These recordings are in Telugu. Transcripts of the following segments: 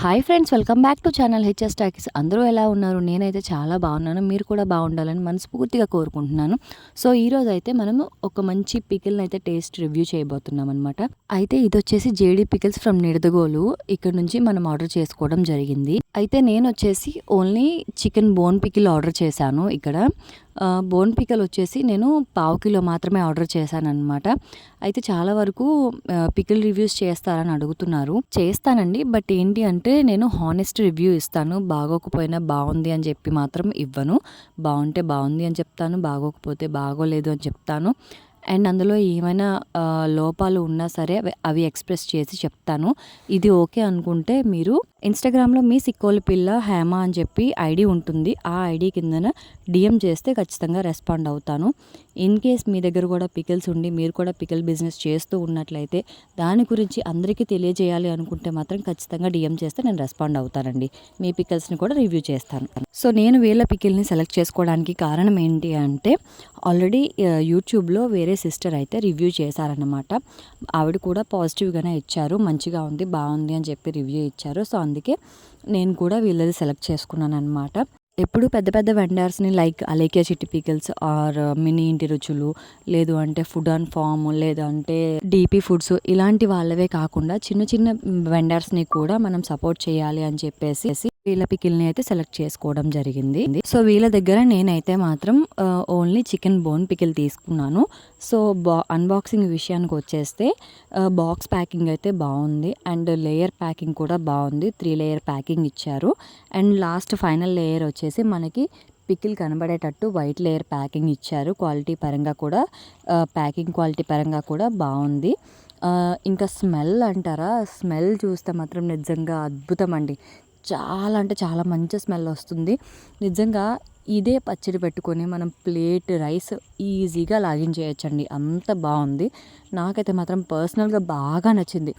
Hi friends, welcome back to channel HS Talkies. అందరూ ఎలా ఉన్నారు? నేనైతే చాలా బాగున్నాను. మీరు కూడా బాగుండాలని మనస్ఫూర్తిగా కోరుకుంటున్నాను. సో ఈరోజు అయితే మనము ఒక మంచి పికిల్ని అయితే టేస్ట్ రివ్యూ చేయబోతున్నాం అనమాట. అయితే ఇది వచ్చేసి జేడీ పికిల్స్ ఫ్రమ్ నిడదగోలు. ఇక్కడ నుంచి మనం ఆర్డర్ చేసుకోవడం జరిగింది. అయితే నేను వచ్చేసి only chicken bone pickle order చేశాను. ఇక్కడ బోన్ పికల్ వచ్చేసి నేను పావు కిలో మాత్రమే ఆర్డర్ చేశానన్నమాట. అయితే చాలా వరకు పికిల్ రివ్యూస్ చేస్తారని అడుగుతున్నారు. చేస్తానండి, బట్ ఏంటి అంటే నేను హానెస్ట్ రివ్యూ ఇస్తాను. బాగోకపోయినా బాగుంది అని చెప్పి మాత్రం ఇవ్వను. బాగుంటే బాగుంది అని చెప్తాను, బాగోకపోతే బాగోలేదు అని చెప్తాను. అండ్ అందులో ఏమైనా లోపాలు ఉన్నా సరే అవి ఎక్స్ప్రెస్ చేసి చెప్తాను. ఇది ఓకే అనుకుంటే మీరు ఇన్స్టాగ్రామ్లో మీ సిక్కోలి పిల్ల హేమ అని చెప్పి ఐడి ఉంటుంది. ఆ ఐడి కిందన డిఎం చేస్తే ఖచ్చితంగా రెస్పాండ్ అవుతాను. ఇన్ కేస్ మీ దగ్గర కూడా పికిల్స్ ఉండి మీరు కూడా పికిల్ బిజినెస్ చేస్తూ ఉన్నట్లయితే దాని గురించి అందరికీ తెలియజేయాలి అనుకుంటే మాత్రం ఖచ్చితంగా డిఎం చేస్తే నేను రెస్పాండ్ అవుతానండి. మీ పికిల్స్ని కూడా రివ్యూ చేస్తాను. సో నేను వీళ్ళ పికిల్ని సెలెక్ట్ చేసుకోవడానికి కారణం ఏంటి అంటే ఆల్రెడీ యూట్యూబ్లో వేరే సిస్టర్ అయితే రివ్యూ చేశారన్నమాట. ఆవిడ కూడా పాజిటివ్గానే ఇచ్చారు, మంచిగా ఉంది, బాగుంది అని చెప్పి రివ్యూ ఇచ్చారు. సో అందుకే నేను కూడా వీళ్ళది సెలెక్ట్ చేసుకున్నాను అనమాట. ఎప్పుడు పెద్ద పెద్ద వెండర్స్ని లైక్ అలేఖ్య చిట్టి పికిల్స్ ఆర్ మినీ ఇంటి రుచులు, లేదు అంటే ఫుడ్ అండ్ ఫామ్, లేదంటే డీపీ ఫుడ్స్, ఇలాంటి వాళ్ళవే కాకుండా చిన్న చిన్న వెండర్స్ని కూడా మనం సపోర్ట్ చేయాలి అని చెప్పేసి వీళ్ళ పికిల్ని అయితే సెలెక్ట్ చేసుకోవడం జరిగింది. సో వీళ్ళ దగ్గర నేనైతే మాత్రం ఓన్లీ చికెన్ బోన్ పికిల్ తీసుకున్నాను. సో అన్బాక్సింగ్ విషయానికి వచ్చేస్తే బాక్స్ ప్యాకింగ్ అయితే బాగుంది అండ్ లేయర్ ప్యాకింగ్ కూడా బాగుంది. 3 లేయర్ ప్యాకింగ్ ఇచ్చారు. అండ్ లాస్ట్ ఫైనల్ లేయర్ వచ్చేసి మనకి పికిల్ కనబడేటట్టు వైట్ లేయర్ ప్యాకింగ్ ఇచ్చారు. క్వాలిటీ పరంగా కూడా ప్యాకింగ్ క్వాలిటీ పరంగా కూడా బాగుంది. ఇంకా స్మెల్ అంటారా, స్మెల్ చూస్తే మాత్రం నిజంగా అద్భుతం అండి. చాలా అంటే చాలా మంచి స్మెల్ వస్తుంది. నిజంగా ఇదే పచ్చడి పెట్టుకొని మనం ప్లేట్ రైస్ ఈజీగా లాగించేయచ్చండి, అంత బాగుంది. నాకైతే మాత్రం పర్సనల్గా బాగా నచ్చింది.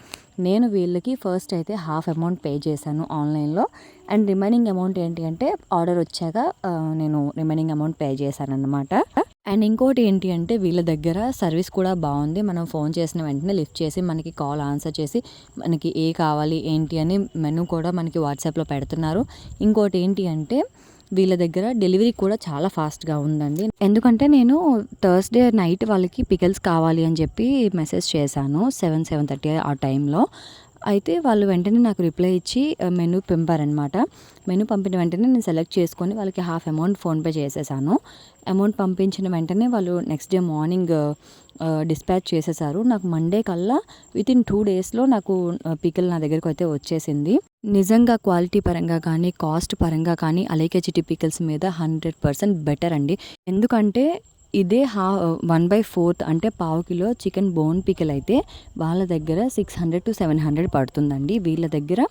నేను వీళ్ళకి ఫస్ట్ అయితే హాఫ్ అమౌంట్ పే చేశాను ఆన్లైన్లో. అండ్ రిమైనింగ్ అమౌంట్ ఏంటి అంటే ఆర్డర్ వచ్చాక నేను రిమైనింగ్ అమౌంట్ పే చేశాను అన్నమాట. అండ్ ఇంకోటి ఏంటి అంటే వీళ్ళ దగ్గర సర్వీస్ కూడా బాగుంది. మనం ఫోన్ చేసిన వెంటనే లిఫ్ట్ చేసి మనకి కాల్ ఆన్సర్ చేసి మనకి ఏ కావాలి ఏంటి అని మెనూ కూడా మనకి వాట్సాప్లో పెడుతున్నారు. ఇంకోటి ఏంటి అంటే వీళ్ళ దగ్గర డెలివరీ కూడా చాలా ఫాస్ట్గా ఉందండి. ఎందుకంటే నేను థర్స్డే నైట్ వాళ్ళకి పికిల్స్ కావాలి అని చెప్పి మెసేజ్ చేశాను 7:30 ఆ టైంలో. అయితే వాళ్ళు వెంటనే నాకు రిప్లై ఇచ్చి మెనూ పంపారనమాట. మెనూ పంపిన వెంటనే నేను సెలెక్ట్ చేసుకొని వాళ్ళకి హాఫ్ అమౌంట్ ఫోన్పే చేసేసాను. అమౌంట్ పంపించిన వెంటనే వాళ్ళు నెక్స్ట్ డే మార్నింగ్ డిస్పాచ్ చేసేసారు. నాకు మండే కల్లా వితిన్ 2 డేస్లో నాకు పికిల్ నా దగ్గరకు అయితే వచ్చేసింది. నిజంగా క్వాలిటీ పరంగా కానీ కాస్ట్ పరంగా కానీ అలేఖ్య చిట్టి పికిల్స్ మీద 100% బెటర్ అండి. ఎందుకంటే ఇదే 1/4 అంటే పావు కిలో చికెన్ బోన్ పికిల్ అయితే వాళ్ళ దగ్గర 600 to 700 పడుతుందండి. వీళ్ళ దగ్గర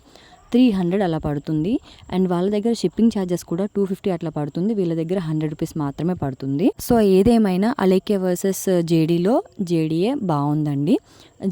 300 అలా పడుతుంది. అండ్ వాళ్ళ దగ్గర షిప్పింగ్ ఛార్జెస్ కూడా 250 అట్లా పడుతుంది. వీళ్ళ దగ్గర 100 రూపీస్ మాత్రమే పడుతుంది. సో ఏదేమైనా అలేఖ్య వర్సెస్ జేడీలో జేడీయే బాగుందండి.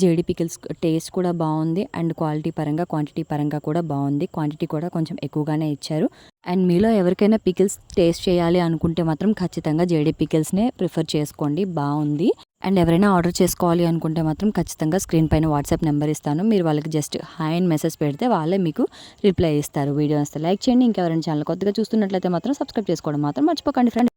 జేడీ పికిల్స్ టేస్ట్ కూడా బాగుంది అండ్ క్వాలిటీ పరంగా క్వాంటిటీ పరంగా కూడా బాగుంది. క్వాంటిటీ కూడా కొంచెం ఎక్కువగానే ఇచ్చారు. అండ్ మీలో ఎవరికైనా పికిల్స్ టేస్ట్ చేయాలి అనుకుంటే మాత్రం ఖచ్చితంగా జేడీ పికిల్స్నే ప్రిఫర్ చేసుకోండి, బాగుంది. అండ్ ఎవరైనా ఆర్డర్ చేసుకోవాలి అనుకుంటే మాత్రం ఖచ్చితంగా స్క్రీన్ పైన వాట్సాప్ నెంబర్ ఇస్తాను. మీరు వాళ్ళకి జస్ట్ హాయ్ అని మెసేజ్ పెడితే వాళ్ళే మీకు రిప్లై ఇస్తారు. వీడియో వస్తే లైక్ చేయండి. ఇంకెవరైనా ఛానల్ కొత్తగా చూస్తున్నట్లయితే మాత్రం సబ్స్క్రైబ్ చేసుకోవడం మాత్రం మర్చిపోకండి ఫ్రెండ్.